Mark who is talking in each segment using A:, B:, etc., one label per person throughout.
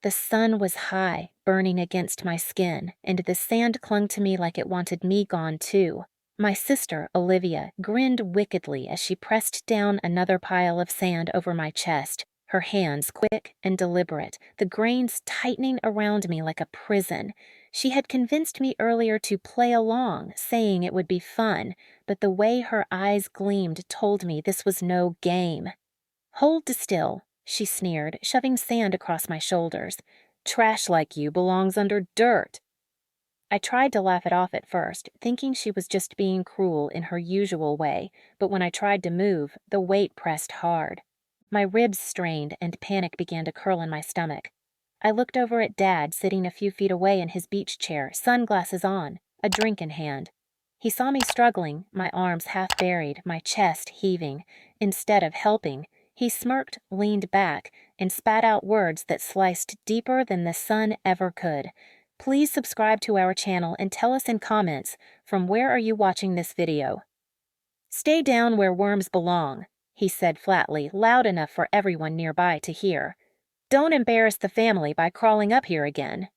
A: The sun was high, burning against my skin, and the sand clung to me like it wanted me gone too. My sister, Olivia, grinned wickedly as she pressed down another pile of sand over my chest, her hands quick and deliberate, the grains tightening around me like a prison. She had convinced me earlier to play along, saying it would be fun, but the way her eyes gleamed told me this was no game. "Hold still," she sneered, shoving sand across my shoulders. "Trash like you belongs under dirt." I tried to laugh it off at first, thinking she was just being cruel in her usual way, but when I tried to move, the weight pressed hard. My ribs strained and panic began to curl in my stomach. I looked over at Dad sitting a few feet away in his beach chair, sunglasses on, a drink in hand. He saw me struggling, my arms half buried, my chest heaving. Instead of helping, he smirked, leaned back, and spat out words that sliced deeper than the sun ever could. "Please subscribe to our channel and tell us in comments, from where are you watching this video?" "Stay down where worms belong," he said flatly, loud enough for everyone nearby to hear. "Don't embarrass the family by crawling up here again."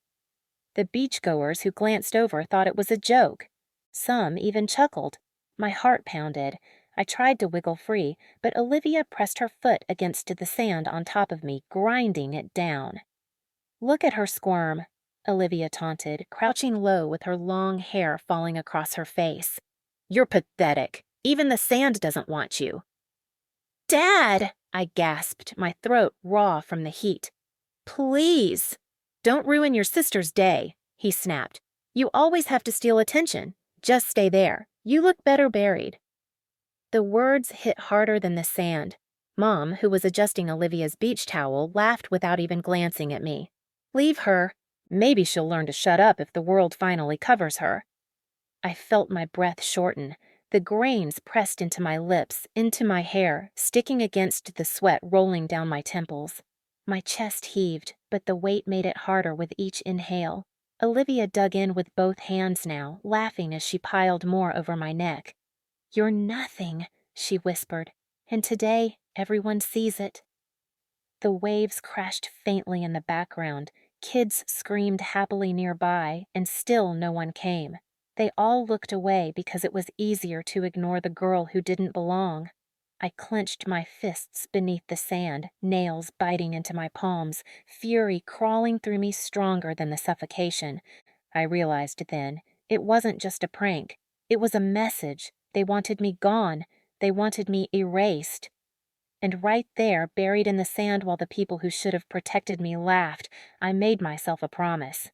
A: The beachgoers who glanced over thought it was a joke. Some even chuckled. My heart pounded. I tried to wiggle free, but Olivia pressed her foot against the sand on top of me, grinding it down. "Look at her squirm," Olivia taunted, crouching low with her long hair falling across her face. "You're pathetic. Even the sand doesn't want you." "Dad!" I gasped, my throat raw from the heat. "Please!" "Don't ruin your sister's day," he snapped. "You always have to steal attention. Just stay there. You look better buried." The words hit harder than the sand. Mom, who was adjusting Olivia's beach towel, laughed without even glancing at me. "Leave her. Maybe she'll learn to shut up if the world finally covers her." I felt my breath shorten. The grains pressed into my lips, into my hair, sticking against the sweat rolling down my temples. My chest heaved, but the weight made it harder with each inhale. Olivia dug in with both hands now, laughing as she piled more over my neck. "You're nothing," she whispered, "and today everyone sees it." The waves crashed faintly in the background. Kids screamed happily nearby, and still no one came. They all looked away because it was easier to ignore the girl who didn't belong. I clenched my fists beneath the sand, nails biting into my palms, fury crawling through me stronger than the suffocation. I realized then, it wasn't just a prank. It was a message. They wanted me gone. They wanted me erased. And right there, buried in the sand while the people who should have protected me laughed, I made myself a promise.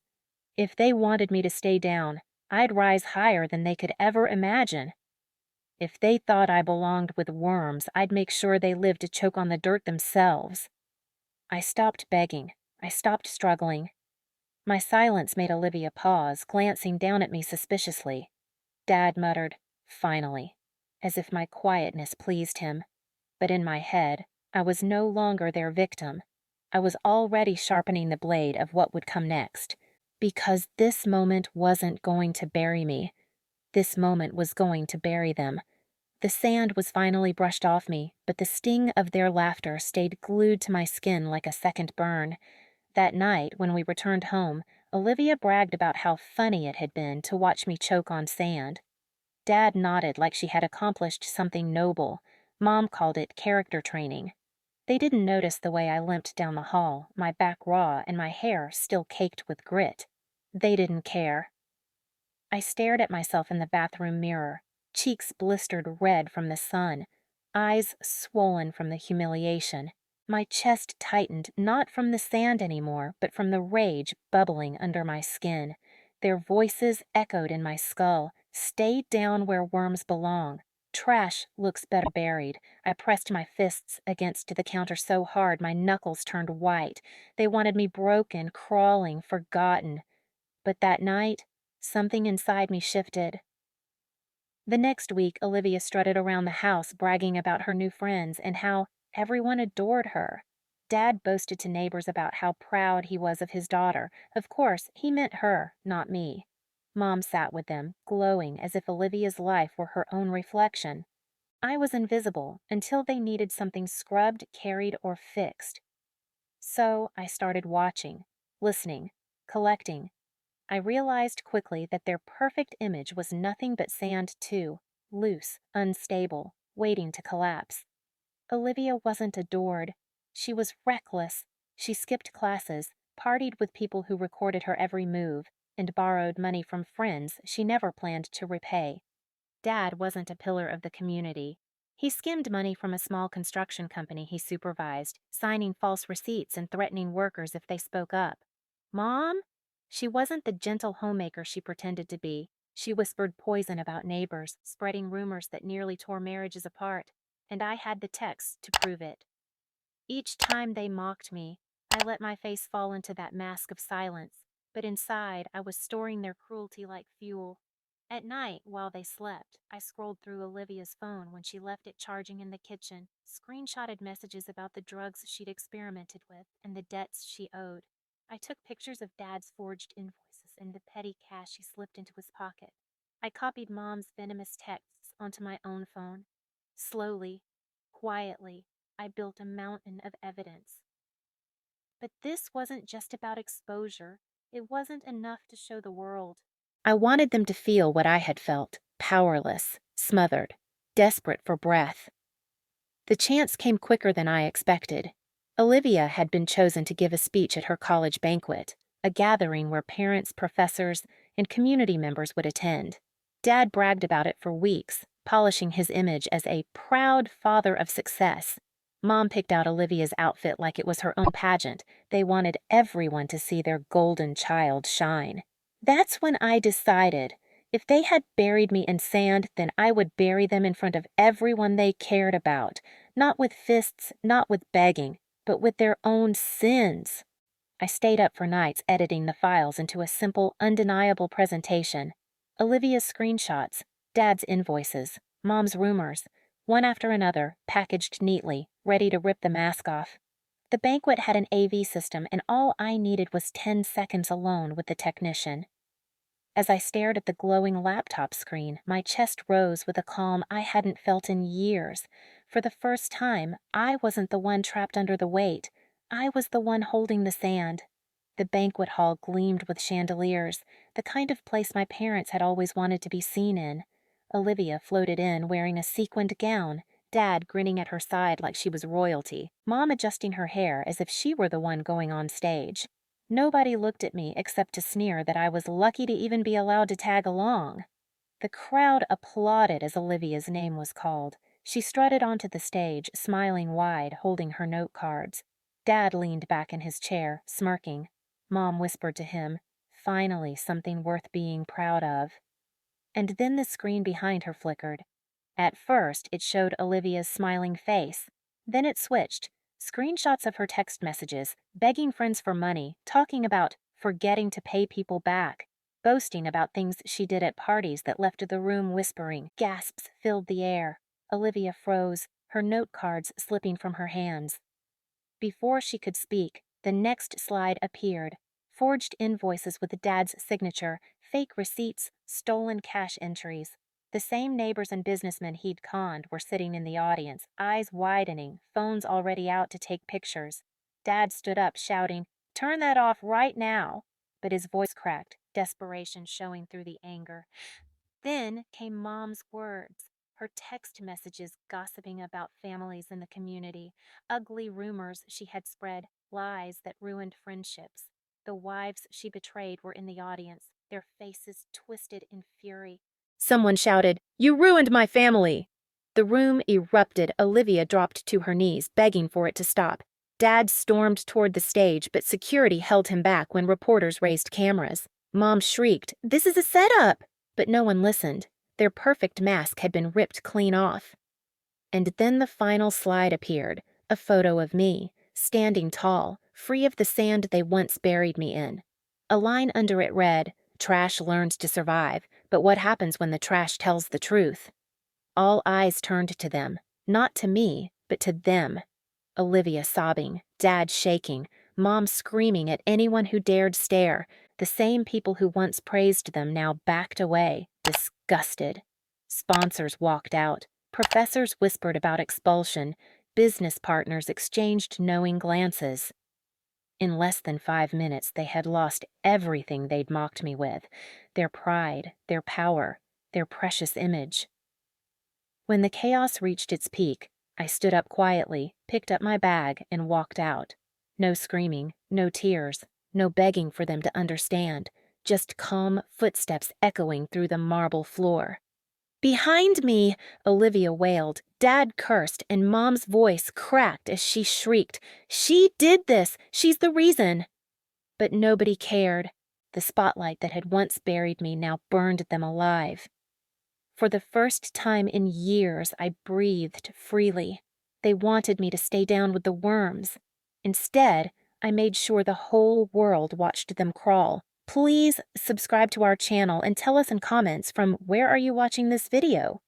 A: If they wanted me to stay down, I'd rise higher than they could ever imagine. If they thought I belonged with worms, I'd make sure they lived to choke on the dirt themselves. I stopped begging. I stopped struggling. My silence made Olivia pause, glancing down at me suspiciously. Dad muttered, "Finally," as if my quietness pleased him. But in my head, I was no longer their victim. I was already sharpening the blade of what would come next. Because this moment wasn't going to bury me. This moment was going to bury them. The sand was finally brushed off me, but the sting of their laughter stayed glued to my skin like a second burn. That night, when we returned home, Olivia bragged about how funny it had been to watch me choke on sand. Dad nodded like she had accomplished something noble. Mom called it character training. They didn't notice the way I limped down the hall, my back raw and my hair still caked with grit. They didn't care. I stared at myself in the bathroom mirror, cheeks blistered red from the sun, eyes swollen from the humiliation. My chest tightened, not from the sand anymore, but from the rage bubbling under my skin. Their voices echoed in my skull. "Stay down where worms belong. Trash looks better buried." I pressed my fists against the counter so hard my knuckles turned white. They wanted me broken, crawling, forgotten. But that night, something inside me shifted. The next week, Olivia strutted around the house bragging about her new friends and how everyone adored her. Dad boasted to neighbors about how proud he was of his daughter. Of course, he meant her, not me. Mom sat with them, glowing as if Olivia's life were her own reflection. I was invisible until they needed something scrubbed, carried, or fixed. So I started watching, listening, collecting. I realized quickly that their perfect image was nothing but sand too, loose, unstable, waiting to collapse. Olivia wasn't adored. She was reckless. She skipped classes, partied with people who recorded her every move, and borrowed money from friends she never planned to repay. Dad wasn't a pillar of the community. He skimmed money from a small construction company he supervised, signing false receipts and threatening workers if they spoke up. Mom? She wasn't the gentle homemaker she pretended to be. She whispered poison about neighbors, spreading rumors that nearly tore marriages apart, and I had the texts to prove it. Each time they mocked me, I let my face fall into that mask of silence, but inside I was storing their cruelty like fuel. At night, while they slept, I scrolled through Olivia's phone when she left it charging in the kitchen, screenshotted messages about the drugs she'd experimented with and the debts she owed. I took pictures of Dad's forged invoices and the petty cash he slipped into his pocket. I copied Mom's venomous texts onto my own phone. Slowly, quietly, I built a mountain of evidence. But this wasn't just about exposure. It wasn't enough to show the world. I wanted them to feel what I had felt, powerless, smothered, desperate for breath. The chance came quicker than I expected. Olivia had been chosen to give a speech at her college banquet, a gathering where parents, professors, and community members would attend. Dad bragged about it for weeks, polishing his image as a proud father of success. Mom picked out Olivia's outfit like it was her own pageant. They wanted everyone to see their golden child shine. That's when I decided if they had buried me in sand, then I would bury them in front of everyone they cared about, not with fists, not with begging, but with their own sins. I stayed up for nights editing the files into a simple, undeniable presentation. Olivia's screenshots, Dad's invoices, Mom's rumors, one after another, packaged neatly, ready to rip the mask off. The banquet had an AV system, and all I needed was 10 seconds alone with the technician. As I stared at the glowing laptop screen, my chest rose with a calm I hadn't felt in years. For the first time, I wasn't the one trapped under the weight. I was the one holding the sand. The banquet hall gleamed with chandeliers, the kind of place my parents had always wanted to be seen in. Olivia floated in wearing a sequined gown, Dad grinning at her side like she was royalty, Mom adjusting her hair as if she were the one going on stage. Nobody looked at me except to sneer that I was lucky to even be allowed to tag along. The crowd applauded as Olivia's name was called. She strutted onto the stage, smiling wide, holding her note cards. Dad leaned back in his chair, smirking. Mom whispered to him, "Finally, something worth being proud of." And then the screen behind her flickered. At first, it showed Olivia's smiling face. Then it switched. Screenshots of her text messages, begging friends for money, talking about forgetting to pay people back, boasting about things she did at parties that left the room whispering. Gasps filled the air. Olivia froze, her note cards slipping from her hands. Before she could speak, the next slide appeared. Forged invoices with Dad's signature, fake receipts, stolen cash entries. The same neighbors and businessmen he'd conned were sitting in the audience, eyes widening, phones already out to take pictures. Dad stood up, shouting, "Turn that off right now!" But his voice cracked, desperation showing through the anger. Then came Mom's words, her text messages gossiping about families in the community, ugly rumors she had spread, lies that ruined friendships. The wives she betrayed were in the audience, their faces twisted in fury. Someone shouted, "You ruined my family!" The room erupted. Olivia dropped to her knees, begging for it to stop. Dad stormed toward the stage, but security held him back when reporters raised cameras. Mom shrieked, "This is a setup!" But no one listened. Their perfect mask had been ripped clean off. And then the final slide appeared, a photo of me, standing tall, free of the sand they once buried me in. A line under it read, "Trash learns to survive, but what happens when the trash tells the truth?" All eyes turned to them, not to me, but to them. Olivia sobbing, Dad shaking, Mom screaming at anyone who dared stare. The same people who once praised them now backed away, disgusted. Sponsors walked out. Professors whispered about expulsion. Business partners exchanged knowing glances. In less than 5 minutes, they had lost everything they'd mocked me with: their pride, their power, their precious image. When the chaos reached its peak, I stood up quietly, picked up my bag, and walked out. No screaming, no tears, no begging for them to understand, just calm footsteps echoing through the marble floor. "Behind me!" Olivia wailed. Dad cursed, and Mom's voice cracked as she shrieked, "She did this! She's the reason!" But nobody cared. The spotlight that had once buried me now burned them alive. For the first time in years, I breathed freely. They wanted me to stay down with the worms. Instead, I made sure the whole world watched them crawl. Please subscribe to our channel and tell us in comments from where are you watching this video?